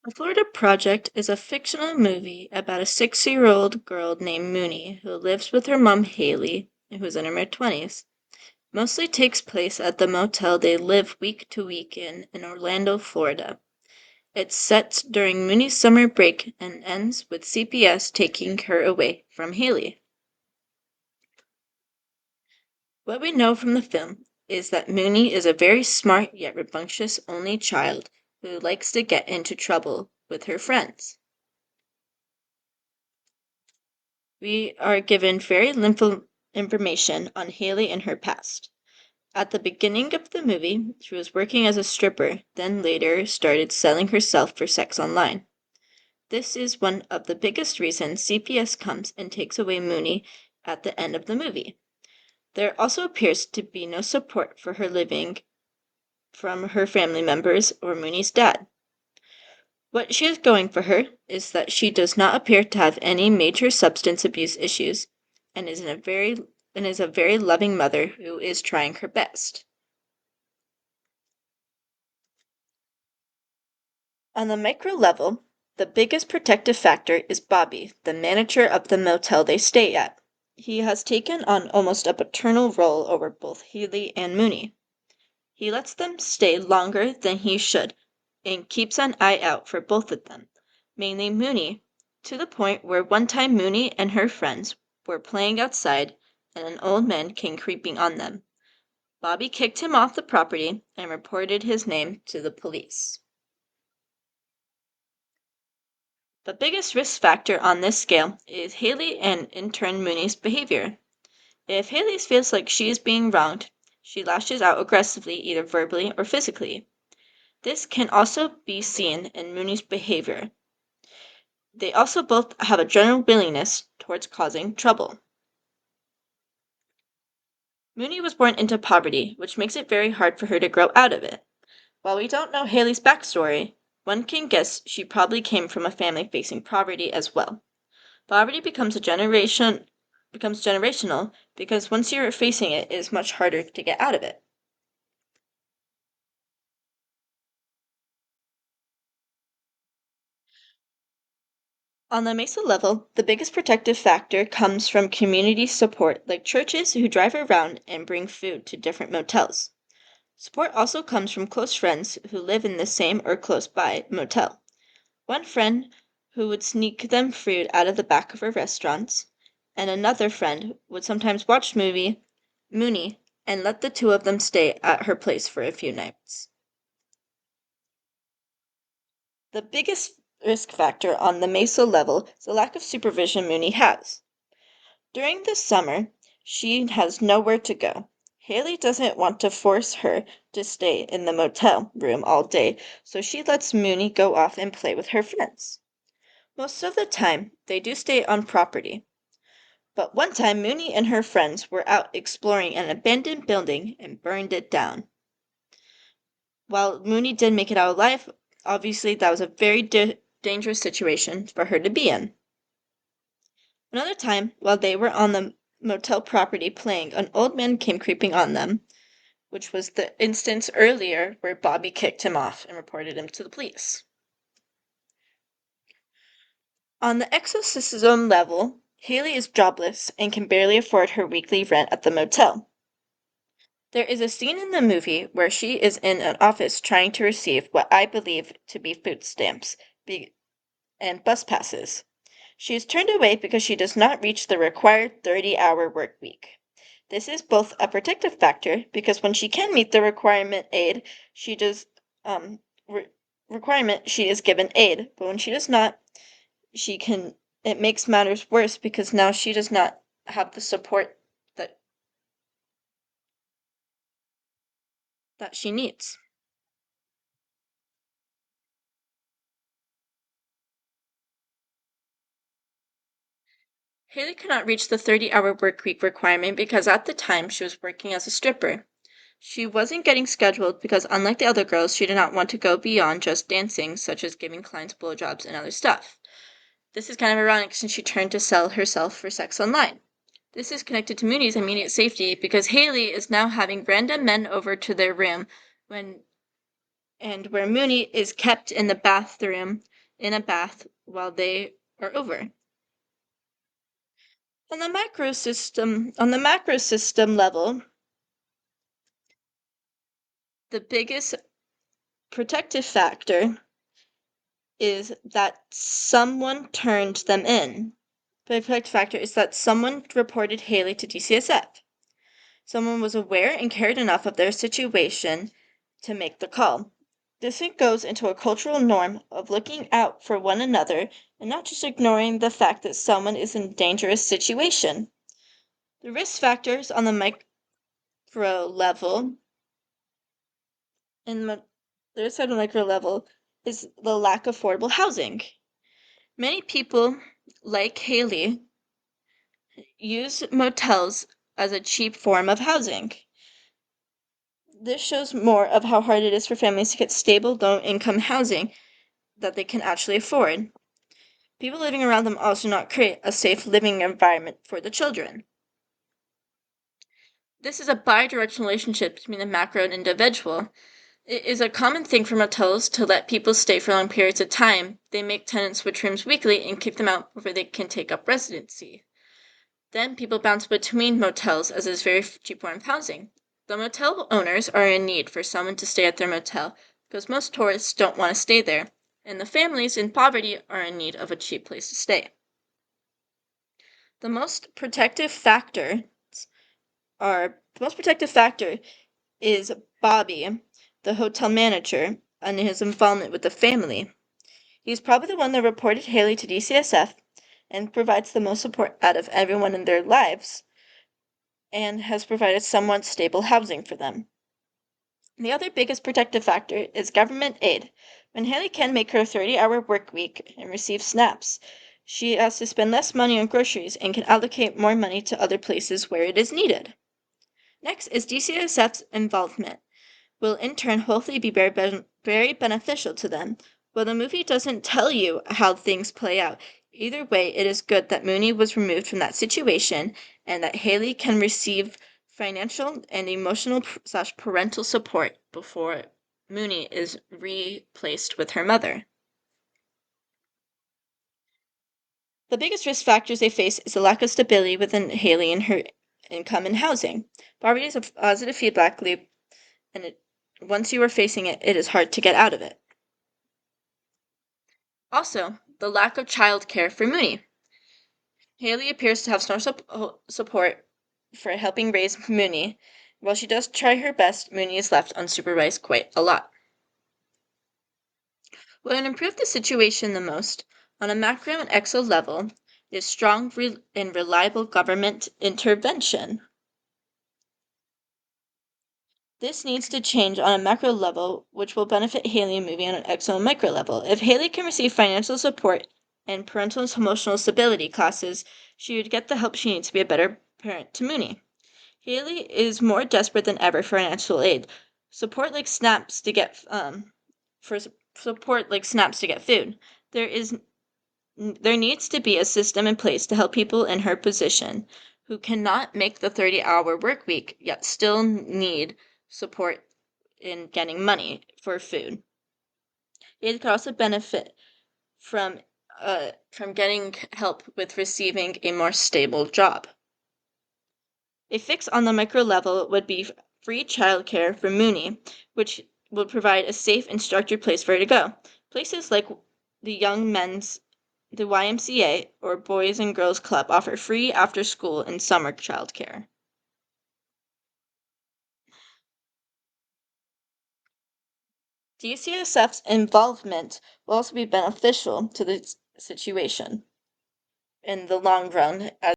A Florida Project is a fictional movie about a 6-year-old girl named Mooney who lives with her mom Haley, who's in her mid-20s. Mostly takes place at the motel they live week to week in Orlando, Florida. It's set during Mooney's summer break and ends with CPS taking her away from Haley. What we know from the film is that Mooney is a very smart yet rambunctious only child who likes to get into trouble with her friends. We are given very little information on Haley and her past. At the beginning of the movie, she was working as a stripper, then later started selling herself for sex online. This is one of the biggest reasons CPS comes and takes away Mooney at the end of the movie. There also appears to be no support for her living from her family members or Mooney's dad. What she has going for her is that she does not appear to have any major substance abuse issues and is a very loving mother who is trying her best. On the micro level, the biggest protective factor is Bobby, the manager of the motel they stay at. He has taken on almost a paternal role over both Haley and Mooney. He lets them stay longer than he should and keeps an eye out for both of them, mainly Mooney, to the point where one time Mooney and her friends were playing outside and an old man came creeping on them. Bobby kicked him off the property and reported his name to the police. The biggest risk factor on this scale is Haley and in turn Mooney's behavior. If Haley feels like she is being wronged, she lashes out aggressively either verbally or physically. This can also be seen in Mooney's behavior. They also both have a general willingness towards causing trouble. Mooney was born into poverty, which makes it very hard for her to grow out of it. While we don't know Haley's backstory, one can guess she probably came from a family facing poverty as well. Poverty becomes generational because once you're facing it, it is much harder to get out of it. On the Mesa level, the biggest protective factor comes from community support, like churches who drive around and bring food to different motels. Support also comes from close friends who live in the same or close by motel. One friend who would sneak them food out of the back of her restaurants, and another friend would sometimes watch Mooney and let the two of them stay at her place for a few nights. The biggest risk factor on the Mesa level is the lack of supervision Mooney has. During the summer, she has nowhere to go. Haley doesn't want to force her to stay in the motel room all day, so she lets Mooney go off and play with her friends. Most of the time, they do stay on property. But one time, Mooney and her friends were out exploring an abandoned building and burned it down. While Mooney did make it out alive, obviously that was a very dangerous situation for her to be in. Another time, while they were on the motel property playing, an old man came creeping on them, which was the instance earlier where Bobby kicked him off and reported him to the police. On the exorcism level, Haley is jobless and can barely afford her weekly rent at the motel. There is a scene in the movie where she is in an office trying to receive what I believe to be food stamps and bus passes. She is turned away because she does not reach the required 30-hour work week. This is both a protective factor because when she can meet the she does re- requirement she is given aid, but when she does not, she can it makes matters worse because now she does not have the support that that she needs. Haley could not reach the 30-hour work week requirement because at the time she was working as a stripper. She wasn't getting scheduled because, unlike the other girls, she did not want to go beyond just dancing, such as giving clients blowjobs and other stuff. This is kind of ironic since she turned to sell herself for sex online. This is connected to Mooney's immediate safety because Haley is now having random men over to their room when and where Mooney is kept in the bathroom in a bath while they are over. On the macro system level, the biggest protective factor is that someone turned them in. The protective factor is that someone reported Haley to DCSF. Someone was aware and cared enough of their situation to make the call. This goes into a cultural norm of looking out for one another and not just ignoring the fact that someone is in a dangerous situation. The risk factors on the micro level in the risk on the micro level is the lack of affordable housing. Many people, like Haley, use motels as a cheap form of housing. This shows more of how hard it is for families to get stable, low-income housing that they can actually afford. People living around them also do not create a safe living environment for the children. This is a bi-directional relationship between the macro and individual. It is a common thing for motels to let people stay for long periods of time. They make tenants switch rooms weekly and keep them out before they can take up residency. Then people bounce between motels as it is very cheap form of housing. The motel owners are in need for someone to stay at their motel because most tourists don't want to stay there, and the families in poverty are in need of a cheap place to stay. The most protective factor is Bobby, the hotel manager, and his involvement with the family. He's probably the one that reported Haley to DCSF and provides the most support out of everyone in their lives and has provided somewhat stable housing for them. The other biggest protective factor is government aid. When Haley can make her 30-hour work week and receive SNAPs, she has to spend less money on groceries and can allocate more money to other places where it is needed. Next is DCSF's involvement will in turn hopefully be very beneficial to them. While the movie doesn't tell you how things play out, either way it is good that Mooney was removed from that situation and that Haley can receive financial and emotional/parental support before Mooney is replaced with her mother. The biggest risk factors they face is the lack of stability within Haley and her income and housing. Poverty is a positive feedback loop, and once you are facing it, it is hard to get out of it. Also, the lack of childcare for Mooney. Haley appears to have no support for helping raise Mooney. While she does try her best, Mooney is left unsupervised quite a lot. What would improve the situation the most, on a macro and exo level, is strong and reliable government intervention. This needs to change on a macro level, which will benefit Haley and Movie on an exo and micro level. If Haley can receive financial support and parental and emotional stability classes, she would get the help she needs to be a better parent to Mooney. Haley is more desperate than ever for financial aid. Support like snaps to get food. There needs to be a system in place to help people in her position who cannot make the 30-hour work week yet still need support in getting money for food. It could also benefit from getting help with receiving a more stable job. A fix on the micro level would be free childcare for Mooney, which would provide a safe and structured place for her to go. Places like the YMCA or Boys and Girls Club offer free after-school and summer childcare. DCSF's involvement will also be beneficial to the situation in the long run, as